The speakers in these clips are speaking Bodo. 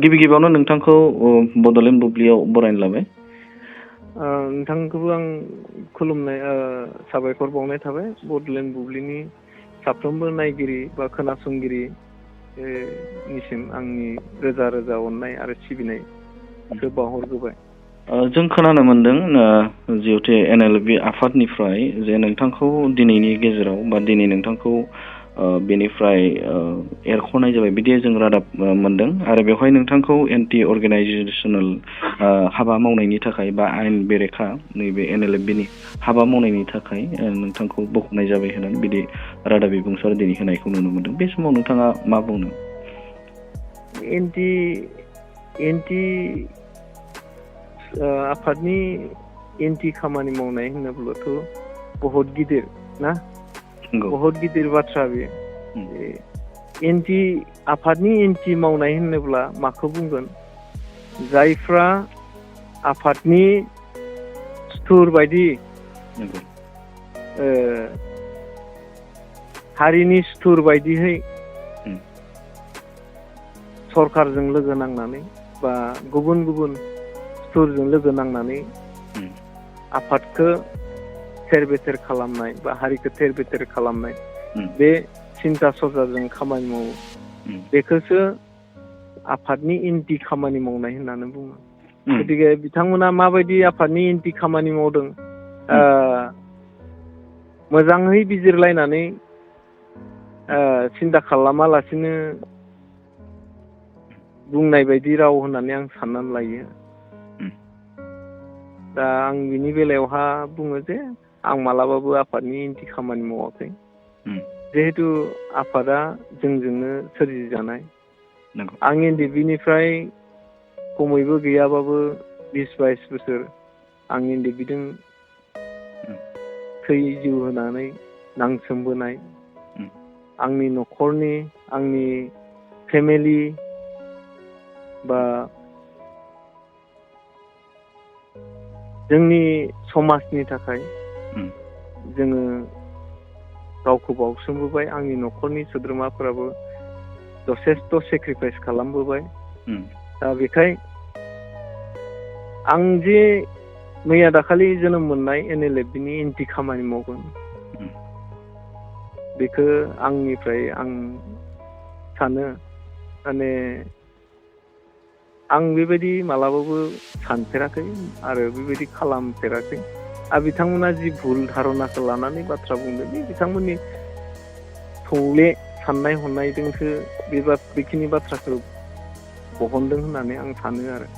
गिबि गिबियावनो नोंथांखौ बड'लेण्ड बुब्लियाव बरायनो लाबाय। नोंथांखौबो आं खुलुमनाय साबायखर बावनाय थाबाय। बड'लेण्ड बुब्लिनि साफ्रोमबो नायगिरि बा खोनासंगिरि निसिम आंनि रोजा रोजा अननाय आरो सिबिनायखौ बावहरग्रोबाय। जों खोनानो मोनदों जिहेतु NLFB आफादनिफ्राय जे नोंथांखौ दिनैनि गेजेराव बा दिनै नोंथांखौ बेनिफ्राय एरख'नाय जाबाय बिदि जों रादाब मोनदों आरो बेवहाय नोंथांखौ एन्टि अर्गेनाइजेसनेल हाबा मावनायनि थाखाय बा आयेन बेरेखा नैबे NLFBनि हाबा मावनायनि थाखाय नोंथांखौ बख'नाय जाबाय होननानै बिदि रादाब बिबुंसार दिनै होनायखौ नुनो मोनदों। बे समाव नोंथाङा मा बुंनो? एन्टि आफादनि एन्टि खामानि मावनाय होनोब्लाथ' बहुत गिदिर ना, बहुत गिदिर बाथ्रा बेयो। एन्टि आफादनि एन्टि मावनाय होनोब्ला माखौ बुंगोन? जायफ्रा आफादनि सुथुर बायदि हारिनि सुथुर बायदिहै सरकारजों लोगो नांनानै बा गुबुन गुबुन सुथुरजों लोगो नांनानै आफादखौ थेर बेथेर खालामनाय बा हारिखौ थेर बेथेर खालामनाय बे सिन्था सरजाजों खामानि मावो। बेखौसो आफादनि एन्टि खामानि मावनाय होननानै बुङो। गतिके बिथांमोना माबायदि आफादनि एन्टि खामानि मावदों मोजाङै बिजिरलायनानै सिन्था खालामालासिनो बुंनाय बायदि राव होननानै आं साननानै लायो। दा आं बिनि बेलायावहा बुङो जे आं मालाबाबो आफादनि एन्टि खामानि मावाखै। जिहेतु आफादा जोंजोंनो सोरजिजानाय। आं NLFBनिफ्राय खमैबो गैयाबाबो 20-22 बोसोर आं NLFBजों थै जिउ होनानै नांसोमबोनाय। आंनि न'खरनि, आंनि फेमिलि बा जोंनि समाजनि थाखाय जोङो गावखौ बावसोमबोबाय। आंनि न'खरनि सोद्रोमाफोराबो जथेस्थ' सेक्रिफाइस खालामबोबाय। दा बेखाय आं जे मैया दाखालि जोनोम मोननाय NLFBनि एन्टि खामानि मावगोन बेखौ आंनिफ्राय आं सानो माने आं बेबायदि मालाबाबो सानफेराखै आरो बेबायदि खालामफेराखै। आरो बिथांमोना जि भुल धारनाखौ लानानै बाथ्रा बुंदों बे बिथांमोननि थौले साननाय हनायजोंसो बेखिनि बाथ्राखौ बहनदों होननानै आं सानो आरो।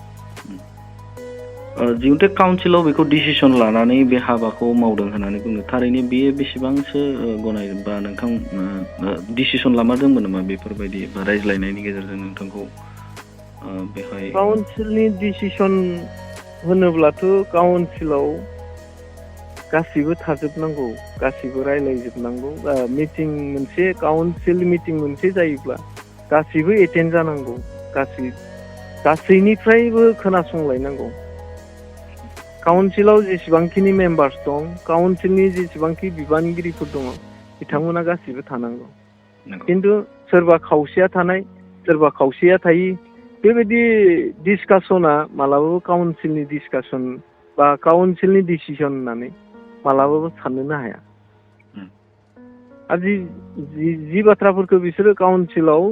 जिहेतु काउन्सिलाव बेखौ डिसिसन लानानै बे हाबाखौ मावदों होननानै बुङो, थारैनो बेयो बेसेबांसो गनाय बा नोंथां डिसिसन लामारदोंमोन नामा बेफोरबायदि बा रायज्लायनायनि गेजेरजों नोंथांखौ बेहाय? काउन्सिलनि डिसिसन होनोब्लाथ' काउन्सिलाव गासिबो थाजोबनांगौ, गासिबो रायज्लायजोबनांगौ। मिटिं मोनसे, काउन्सिल मिटिं मोनसे जायोब्ला गासिबो एटेन्ड जानांगौ, गासैनिफ्रायबो खोनासंलायनांगौ। काउन्सिलाव जेसेबांखिनि मेम्बार्स दं, काउन्सिलनि जेसेबांखि बिबानगिरिफोर दङ बिथांमोना गासिबो थानांगौ। खिन्थु सोरबा खावसेया थानाय, सोरबा खावसेया थायि बेबायदि डिसकासना मालाबाबो काउन्सिलनि डिसकासन बा काउन्सिलनि डिसिसन होननानै मालाबाबो साननोनो हाया। आरो जि बाथ्राफोरखौ बिसोरो काउन्सिलाव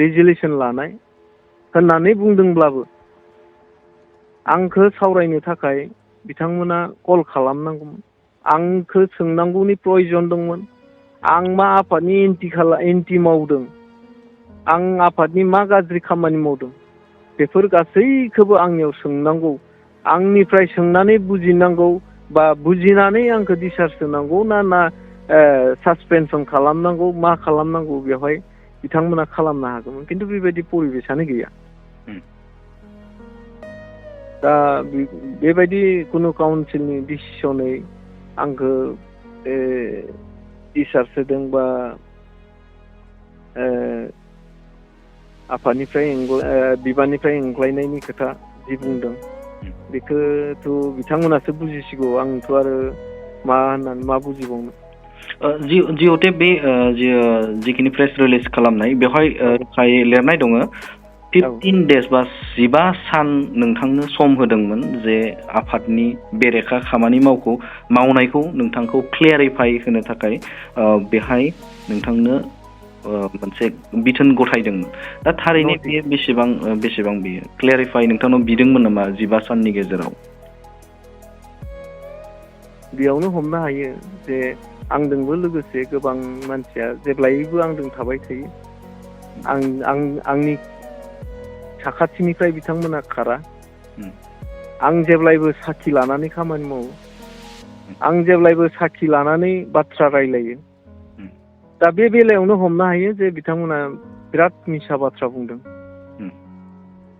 रेजुलेसन लानाय होननानै बुंदोंब्लाबो आंखौ सावरायनो थाखाय बिथांमोना कल खालामनांगौमोन, आंखौ सोंनांगौनि प्रयजन दंमोन। आं मा आफादनि एन्टि मावदों, आं आफादनि मा गाज्रि खामानि मावदों, बेफोर गासैखौबो आंनियाव सोंनांगौ। आंनिफ्राय सोंनानै बुजिनांगौ बा बुजिनानै आंखौ डिसार्ज होनांगौ ना सासपेनसन खालामनांगौ, मा खालामनांगौ बेवहाय बिथांमोना खालामनो हागौमोन। खिन्थु बेबायदि परिबेसानो गैया। दा बेबायदि कुनु काउन्सिलनि डिसिसनै आंखौ डिसार्ज होदों बा आफादनिफ्राय बिबाननिफ्राय एंग्लायनायनि खोथा जि बुंदों बेखौथ' बिथांमोनासो बुजिसिगौ। आंथ' आरो मा होननानै मा बुजिबावनो। जिहते बे जिखिनि प्रेस रिलिज खालामनाय बेवहाय रोखायै लिरनाय दङ 15 days बा 15 सान नोंथांनो सम होदोंमोन जे आफादनि बेरेखा खामानि मावनायखौ नोंथांखौ क्लियारिफाइ होनो थाखाय बेहाय नोंथांनो मोनसे बिथोन गथायदोंमोन। दा थारैनो बेयो बेसेबां बेयो क्लियारिफाइ नोंथांनाव बिदोंमोन नामा 15 साननि गेजेराव? बेयावनो हमनो हायो जे आंजोंबो लोगोसे गोबां मानसिया जेब्लायबो आंजों थाबाय थायो। आंनि साखाथिनिफ्राय बिथांमोना खारा। आं जेब्लायबो साखि लानानै खामानि मावो। आं जेब्लायबो साखि लानानै बाथ्रा रायलायो। दा बे बेलायावनो हमनो हायो जे बिथांमोना बिराद मिसा बाथ्रा बुंदों।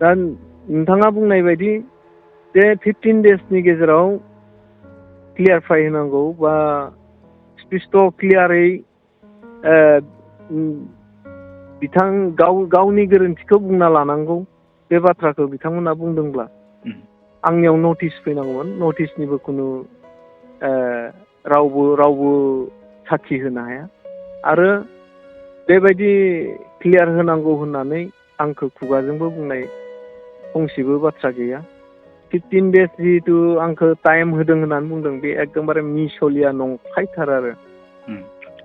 दा नोंथाङा बुंनाय बायदि जे 15 daysनि गेजेराव क्लियारफाइ होनांगौ बा स्पष्ट क्लियारै गावनि गोरोन्थिखौ बुंना लानांगौ बे बाथ्राखौ बिथांमोना बुंदोंब्ला आंनियाव नटिस फैनांगौमोन। नटिसनिबो खुनु रावबो साखि होनो हाया आरो बेबायदि क्लियार होनांगौ होननानै आंखौ खुगाजोंबो बुंनाय फंसेबो बाथ्रा गैया। 15 days जिहेतु आंखौ टाइम होदों होननानै बुंदों बे एकदमबारे मिसलिया नंखायथार आरो।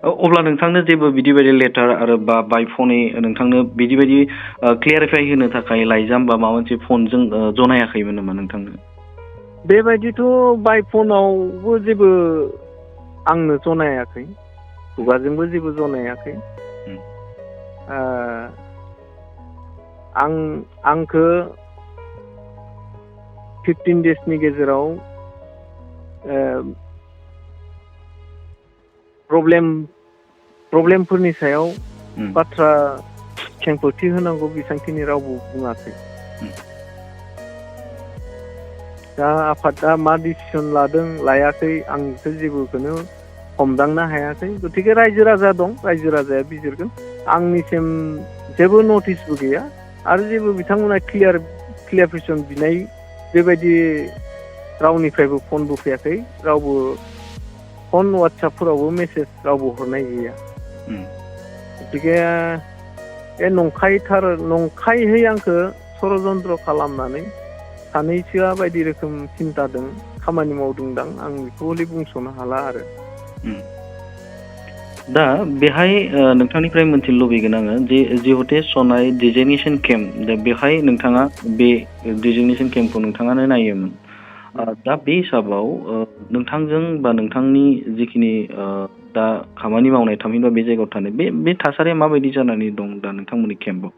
अब्ला नोंथांनो जेबो बिदि बायदि लेटार आरो बा बाय फनै नोंथांनो बिदि बायदि क्लियारिफाइ होनो थाखाय लाइजाम बा माबा मोनसे फनजों जनायाखैमोन नामा नोंथांनो? बेबायदिथ' बाय फनावबो जेबो आंनो जनायाखै, खुगाजोंबो जेबो जनायाखै। आंखो 15 daysनि गेजेराव प्रब्लेमफोरनि सायाव बाथ्रा खेंफोरथि होनांगौ बेसांखिनि रावबो बुङाखै। दा आफादा मा डिसिसन लादों लायाखै आंथ' जेबोखौनो हमदांनो हायाखै। गतिके रायजो राजा दं, रायजो राजाया बिजिरगोन। आंनिसिम जेबो नटिसबो गैया आरो जेबो बिथांमोना क्लियारफिकेसन बिनाय बेबायदि रावनिफ्रायबो फनबो फैयाखै, रावबो फन वाट्सएपफोरावबो मेसेज रावबो हरनाय गैया। गतिके नंखायहै आंखौ षड़यन्त्र खालामनानै सानैसोआ बायदि रोखोम सिन्ताजों खामानि मावदोंदां आं बेखौ हले बुंस'नो हाला आरो। दा बेहाय नोंथांनिफ्राय मोनथिनो लुबैगोन आङो जे जिहते सनाय डिजिगनेसन केम्प दा बेहाय नोंथाङा बे डिजिगनेसन केम्पखौ नोंथाङानो नायोमोन। दा बे हिसाबाव नोंथांजों बा नोंथांनि जिखिनि दा खामानि मावनाय थामहिनबा बे जायगायाव थानाय बे थासारिया माबायदि जानानै दं दा नोंथांमोननि केम्पआव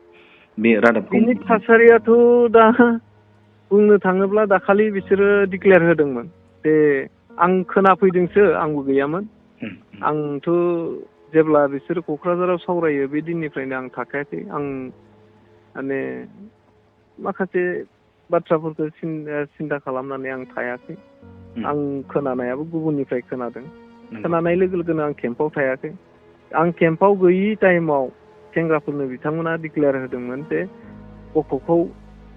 बे रादाबखौ? बेनि थासारियाथ' दा बुंनो थाङोब्ला दाखालि बिसोरो डिक्लेयार होदोंमोन जे आं खोनाफैदोंसो, आंबो गैयामोन। आंथ' जेब्ला बिसोरो क'क्राझाराव सावरायो बे दिननिफ्रायनो आं थाखायाखै। आं माने माखासे बाथ्राफोरखौ सिन्था खालामनानै आं थायाखै। आं खोनानायाबो गुबुननिफ्राय खोनादों। खोनानाय लोगो लोगोनो आं केम्पआव थायाखै। आं केम्पआव गैयि टाइमाव सेंग्राफोरनो बिथांमोना डिक्लेयार होदोंमोन जे गथ'खौ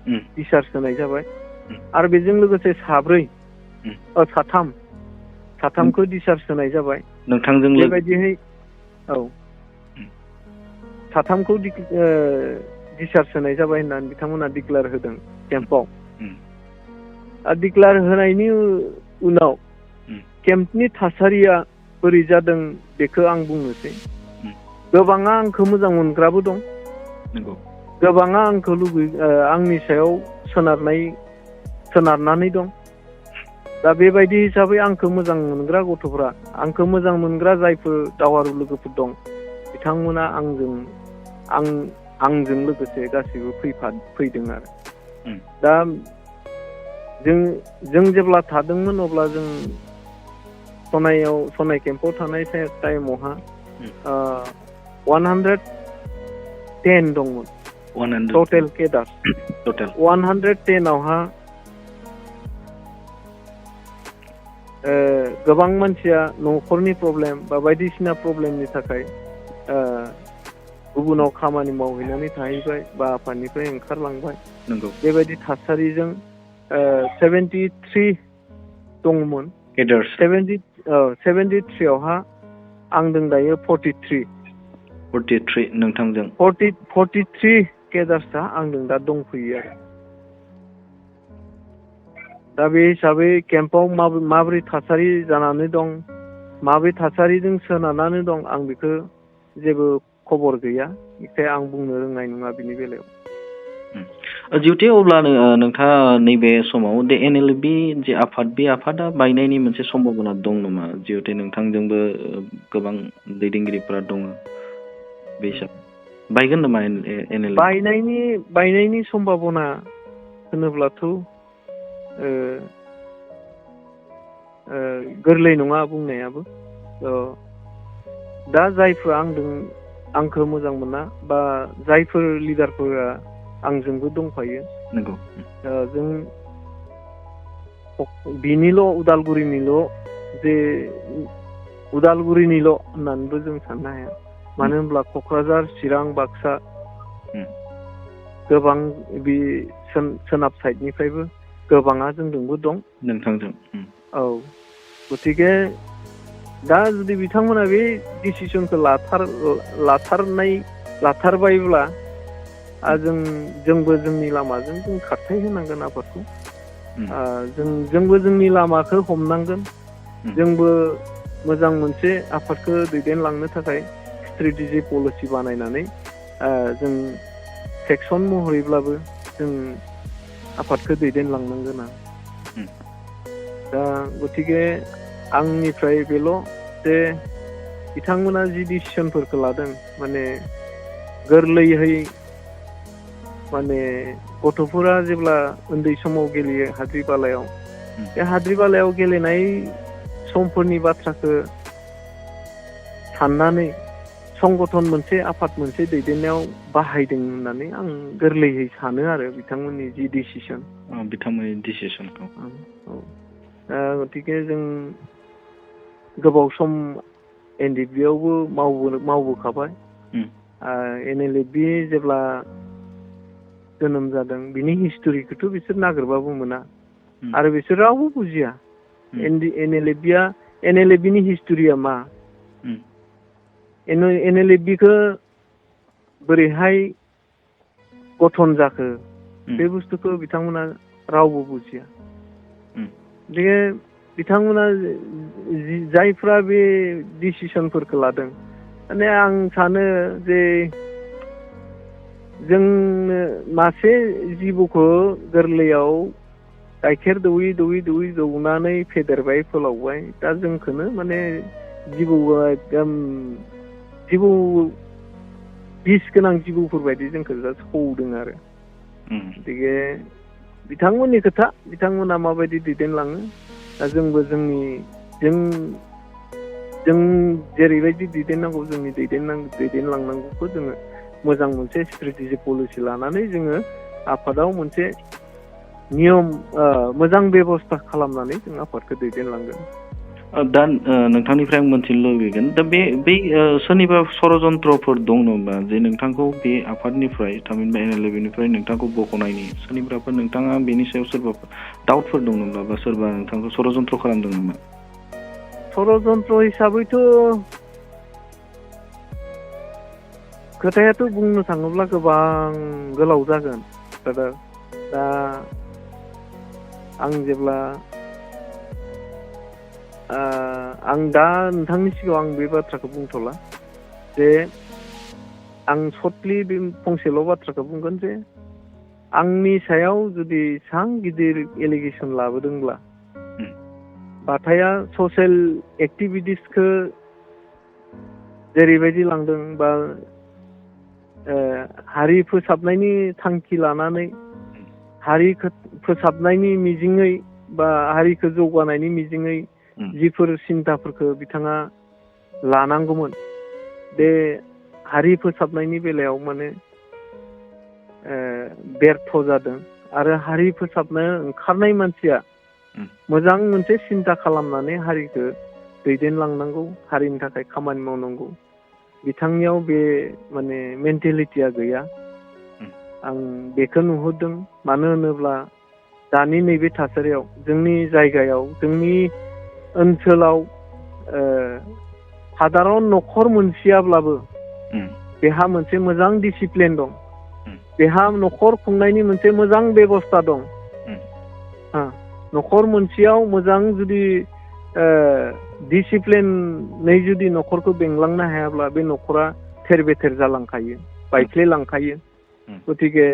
डिसचार्ज होनाय जाबाय आरो बेजों लोगोसे साथामखौ डिसचार्ज होनाय जाबाय। नोंथांजों बेबायदिहै साथामखौ डिसचार्ज होनाय जाबाय होननानै बिथांमोना डिक्लेयार होदों केम्पआव। डिक्लेयार होनायनि उनाव केम्पनि थासारिया बोरै जादों बेखौ आं बुंनोसै। गोबाङा आंखौ मोजां मोनग्राबो दं, गोबाङा आंखौ आंनि सायाव सोनारनानै दं। दा बेबायदि हिसाबै आंखौ मोजां मोनग्रा गथ'फ्रा, आंखौ मोजां मोनग्रा जायफोर दावहारु लोगोफोर दं बिथांमोना आंजों लोगोसे गासैबो फैदों आरो। दा जों जेब्ला थादोंमोन अब्ला जों सनाय केम्पआव थानाय टाइमावहा 110 दंमोन टटेल केडार। 110आवहा गोबां मानसिया न'खरनि प्रब्लेम बा बायदिसिना प्रब्लेमनि थाखाय गुबुनाव खामानि मावहैनानै थाहैबाय बा आफादनिफ्राय ओंखारलांबाय। बेबायदि थासारिजों 73 दंमोन। 73आवहा आं दं दायो 43 नोंथांजों 43 केडार्सआ आं दा दंफैयो आरो दा बे हिसाबै केम्पआव माबोरै थासारि जानानै दं माबोरै थासारिजों सोनारनानै दं आं बेखौ जेबो खबर गैया बेखाय आं बुंनो रोंनाय नङा बिनि बेलायाव जिहेतु अब्लानो नोंथाङा नैबे समाव दे NLFB जे आफाद बे आफादा बायनायनि मोनसे सम्भाबना दं नामा जिहेतु नोंथांजोंबो गोबां दैदेनगिरिफोरा दङ बे हिसाबै बायगोन नामा NLFB बायनायनि सम्भाबना होनोब्लाथ' गोरलै नङा बुंनायाबो दा जायफोर आंखौ मोजां मोना बा जायफोर लिडारफोरा आंजोंबो दंफायो नंगौ जों बिनिल' उदालगुरिनिल' जे उदालगुरिनिल' होननानैबो जों साननो हाया मानो होनब्ला क'क्राझार चिरां बाक्सा गोबां बे सोनाब साइडनिफ्रायबो गोबाङा जोंजोंबो दं नोंथांजों औ गतिके दा जुदि बिथांमोना बे डिसिसनखौ लाथारबायब्ला जोंबो जोंनि लामाजों जों खारथाय होनांगोन आफादखौ जोंबो जोंनि लामाखौ हमनांगोन जोंबो मोजां मोनसे आफादखौ दैदेनलांनो थाखाय स्ट्रेटेजि पलिसि बानायनानै जों सेक्सन महरैब्लाबो जों आफादखौ दैदेनलांनांगोन दा गतिके आंनिफ्राय बेल' जे बिथांमोना जि डिसिसनफोरखौ लादों माने गोरलैयै माने गथ'फोरा जेब्ला उन्दै समाव गेलेयो हाद्रि बालायाव बे हाद्रि बालायाव गेलेनाय समफोरनि बाथ्राखौ साननानै संगठन मोनसे आफाद मोनसे दैदेननायाव बाहायदों होननानै आं गोरलैयै सानो आरो बिथांमोननि जि डिसिसन बिथांमोननि डिसिसनखौ गतिके जों गोबाव सम NLFB आवबो मावबोखाबाय NLFB जेब्ला जोनोम जादों बिनि हिस्ट'रिखौथ' बिसोर नागिरबाबो मोना आरो बिसोर रावबो बुजिया NLFBनि हिस्ट'रिया मा NLFBखौ बोरैहाय गठन जाखो बे बुस्थुखौ बिथांमोना रावबो बुजिया बे बिथांमोना जायफ्रा बे डिसिसनफोरखौ लादों माने आं सानो जे जोंनो मासे जिबौखौ गोरलैयाव गाइखेर दौनानै फेदेरबाय फोलावबाय दा जोंखौनो माने जिबौआ एकदम जिबौ बिस गोनां जिबौफोर बायदि जोंखौ दा सौदों आरो गतिके बिथांमोननि खोथा बिथांमोना माबायदि दैदेनलाङो दा जोंबो जों जेरैबायदि दैदेननांगौ जोंनि दैदेनलांनांगौखौ जोङो मोजां मोनसे स्ट्रेटेजि पलिसि लानानै जोङो आफादाव मोनसे नियम मोजां बेबस्था खालामनानै जों आफादखौ दैदेनलांगोन दा नोंथांनिफ्राय आं मोनथिनो लुबैगोन दा बे सोरनिबा षड़यन्त्रफोर दं नामा जे नोंथांखौ बे आफादनिफ्राय थामहिनबा NLFBनिफ्राय नोंथांखौ बख'नायनि सोरनिबाफोर नोंथाङा बेनि सायाव सोरबाफोर डाउटफोर दं नामा बा सोरबा नोंथांखौ षड़यन्त्र खालामदों नामा षड़यन्त्र हिसाबैथ' खोथायाथ' बुंनो थाङोब्ला गोबां गोलाव जागोन दा आं जेब्ला आं दा नोंथांनि सिगाङाव आं बे बाथ्राखौ बुंथ'ला जे आं सर्टलि बे फंसेल' बाथ्राखौ बुंगोन जे आंनि सायाव जुदि एसां गिदिर एलिगेसन लाबोदोंब्ला बाथाया ससियेल एक्टिभिटिसखौ जेरैबायदि लांदों बा हारि फोसाबनायनि थांखि लानानै हारि फोसाबनायनि मिजिङै बा हारिखौ जौगानायनि मिजिङै जिफोर सिन्थाफोरखौ बिथाङा लानांगौमोन बे हारि फोसाबनायनि बेलायाव माने बेर्थ जादों आरो हारि फोसाबनो ओंखारनाय मानसिया मोजां मोनसे सिन्था खालामनानै हारिखौ दैदेनलांनांगौ हारिनि थाखाय खामानि मावनांगौ बिथांनियाव बे माने मेन्टेलिटिया गैया आं बेखौ नुहुरदों मानो होनोब्ला दानि नैबे थासारियाव जोंनि जायगायाव जोंनि ओनसोलाव साधारन न'खर मोनसेयाब्लाबो बेहा मोनसे मोजां डिसिप्लिन दं, बेहा न'खर खुंनायनि मोनसे मोजां बेबस्था दं। न'खर मोनसेयाव मोजां जुदि डिसिप्लिनै जुदि न'खरखौ बेंलांनो हायाब्ला बे न'खरा थेर बेथेर जालांखायो, बायफ्लेलांखायो। गतिके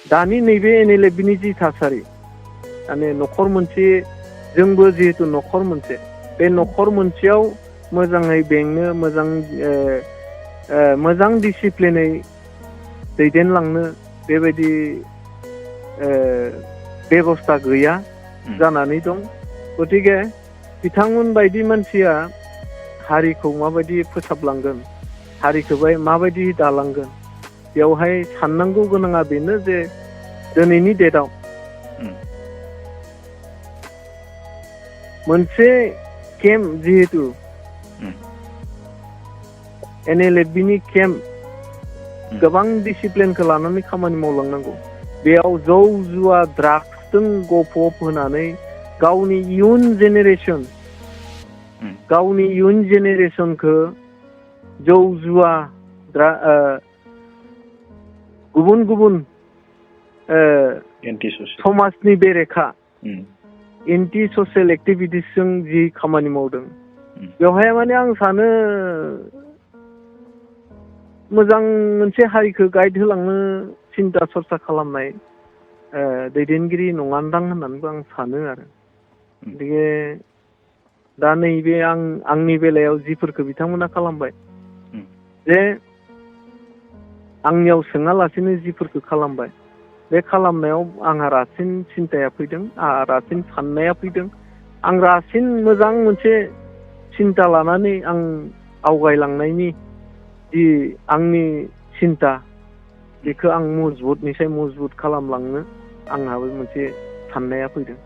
दानि नैबे NLFBनि जि थासारि, माने न'खर मोनसे, जोंबो जिहेतु न'खर मोनसे, बे न'खर मोनसेयाव मोजाङै बेंनो, मोजां डिसिप्लिनै दैदेनलांनो बेबायदि बेबस्था गैया जानानै दं। गतिके बिथांमोन बायदि मानसिया हारिखौ माबायदि फोसाबलांगोन, हारिखौ माबायदि दालांगोन, बेवहाय साननांगौ गोनाङा बेनो जे दिनैनि डेटआव मोनसे केम्प, जिहेतु NLFBनि केम्प, गोबां डिसिप्लिनखौ लानानै खामानि मावलांनांगौ। बेयाव जौ जुवा ड्राग्सजों गफब होनानै गावनि इयुन जेनेरेसनखौ जौ जुवा गुबुन गुबुन समाजनि बेरेखा एन्टि ससियेल एक्टिभिटिसजों जि खामानि मावदों, बेवहाय माने आं सानो मोजां मोनसे हारिखौ गाइड होलांनो सिन्था सरसा खालामनाय दैदेनगिरि नङान्दां होननानैबो आं सानो आरो। गतिके दा नैबे आंनि बेलायाव जिफोरखौ बिथांमोना खालामबाय, जे आंनियाव सोङालासिनो जिफोरखौ खालामबाय, बे खालामनायाव आंहा रासिन सिन्ताया फैदों, आंहा रासिन साननाया फैदों। आं रासिन मोजां मोनसे सिन्ता लानानै आं आवगायलांनायनि जि आंनि सिन्ता, बेखौ आं मजबुतनिफ्राय मजबुत खालामलांनो आंहाबो मोनसे साननाया फैदों।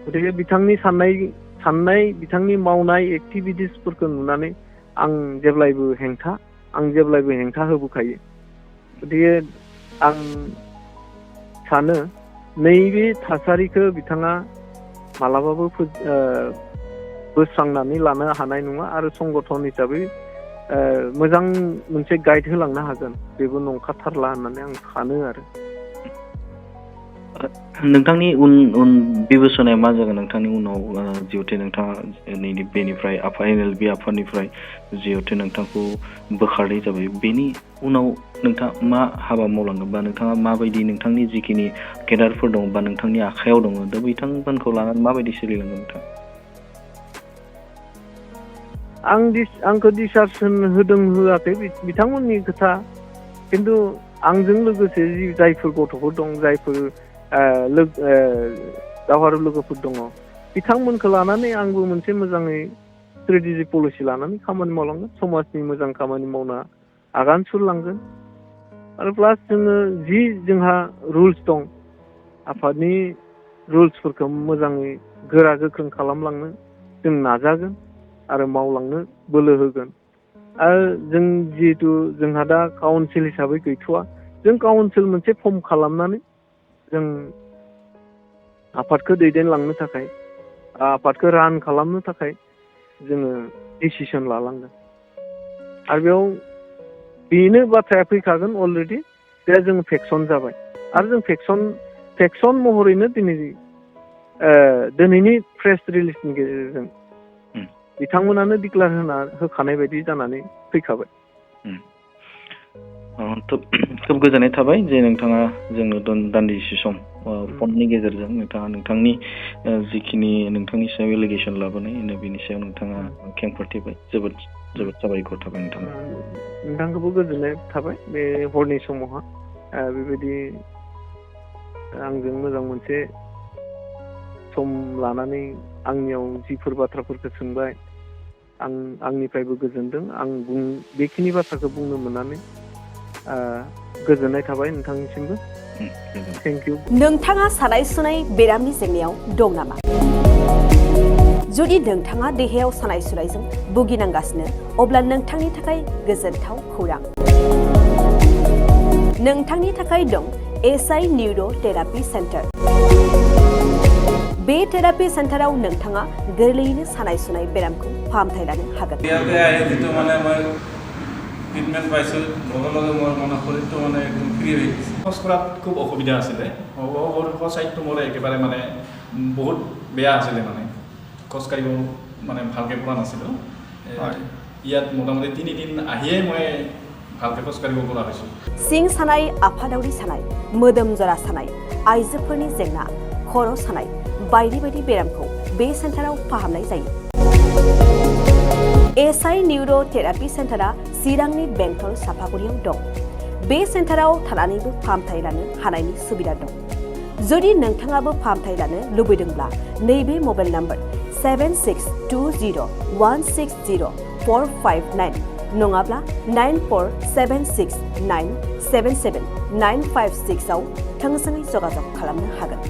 गतिके बिथांनि साननाय बिथांनि मावनाय एक्टिभिटिसफोरखौ नुनानै आं जेब्लायबो हेंथा होबोखायो। गतिके आं सानो नैबे थासारिखौ बिथाङा मालाबाबो बोस्रांनानै लानो हानाय नङा, आरो संगठन हिसाबै मोजां मोनसे गाइड होलांनो हागोन, बेबो नंखाथारला होननानै आं सानो आरो। नोंथांनि उन बिबसनाया मा जागोन? नोंथांनि उनाव जिहेतु नोंथाङा बेनिफ्राय NLFB आफादनिफ्राय जिहेतु नोंथांखौ बोखारनाय जाबाय, बेनि उनाव नोंथाङा मा हाबा मावलांगोन, बा नोंथाङा माबायदि नोंथांनि जिखिनि केडारफोर दं बा नोंथांनि आखायाव दङ, दा बिथांमोनखौ लानानै माबायदि सोलिलांगोन नोंथां? आंखौ डिसार्सन होदों होआखै बिथांमोननि खोथा, खिन्थु आंजों लोगोसे जायफोर गथ'फोर दं, जायफोर दावहारु लोगोफोर दङ, बिथांमोनखौ लानानै आंबो मोनसे मोजाङै स्ट्रेटेजि पलिसि लानानै खामानि मावलांगोन, समाजनि मोजां खामानि मावना आगान सुरलांगोन। आरो प्लास जोंहा रुल्स दं, आफादनि रुल्सफोरखौ मोजाङै गोरा गोख्रों खालामलांनो जों नाजागोन आरो मावलांनो बोलो होगोन। आरो जों जिहेतु जोंहा दा काउन्सिल हिसाबै गैथ'वा, जों काउन्सिल मोनसे फर्म खालामनानै जों आफादखौ दैदेनलांनो थाखाय, आफादखौ रान खालामनो थाखाय जोङो डिसिसन लालांगोन। आरो बेयाव बेनो बाथ्राया फैखागोन अलरेडि, जे जों फेक्सन जाबाय, आरो जों फेक्सन महरैनो दिनैनि प्रेस रिलिजनि गेजेरजों बिथांमोनानो डिक्लेयार होखानाय बायदि जानानै फैखाबाय। खोब गोजोननाय थाबाय जे नोंथाङा जोंनो दान्दिसे सम फननि गेजेरजों नोंथांनि जिखिनि नोंथांनि सायाव एलिगेसन लाबोनाय, बेनि सायाव नोंथाङा खेंफोरथिबाय। जोबोद साबायखर थाबाय नोंथांखौबो गोजोननाय थाबाय बे हरनि समावहा बेबायदि आंजों मोजां मोनसे सम लानानै आंनियाव जिफोर बाथ्राफोरखौ सोंबाय, आंनिफ्रायबो गोजोनदों। आं बेखिनि बाथ्राखौ बुंनो मोननानै गोजोननाय थाबाय नोंथांनिसिमबो। Thank you. नोंथाङा सानाय सुनाय बेरामनि जेंनायाव दं नामा? जुदि नोंथाङा देहायाव सानाय सुनायजों भुगिनांगासिनो, अब्ला नोंथांनि थाखाय गोजोनथाव खौरां। नोंथांनि थाखाय दं SI निउर' थेरापि सेन्टार। बे थेरापि सेन्टाराव नोंथाङा गोरलैयैनो सानाय सुनाय बेरामखौ फाहामथाय लानो हागोन। ট্ৰিটমেণ্ট পাইছোঁ লগে লগে মোৰ মানে শৰীৰটো মানে একদম ফ্ৰী হৈ গৈছে। খোজ কঢ়াত খুব অসুবিধা আছিলে, চাইডটো মোৰ একেবাৰে মানে বহুত বেয়া আছিলে, মানে খোজকাঢ়িব মানে ভালকৈ পৰা নাছিলোঁ। ইয়াত মোটামুটি 3 দিন আহিয়ে মই ভালকৈ খোজকাঢ়িব পৰা হৈছোঁ। सिं सानाय, आफादावरि सानाय, मोदोम जरा सानाय, आइजोफोरनि जेंना, खर' सानाय बायदि बायदि बेरामखौ बे सेन्टाराव फाहामनाय जायो। एसआइ निउर' थेरापि सेन्टारा चिरांनि बेंटल सापागुरियाव दं। बे सेन्टाराव थानानैबो फाहामथाय लानो हानायनि सुबिदा दं। जुदि नोंथाङाबो फाहामथाय लानो लुबैदोंब्ला नैबे मबाइल नम्बर 7620160459 नङाब्ला 9476977956 आव थोंजोङै जगाजग खालामनो हागोन।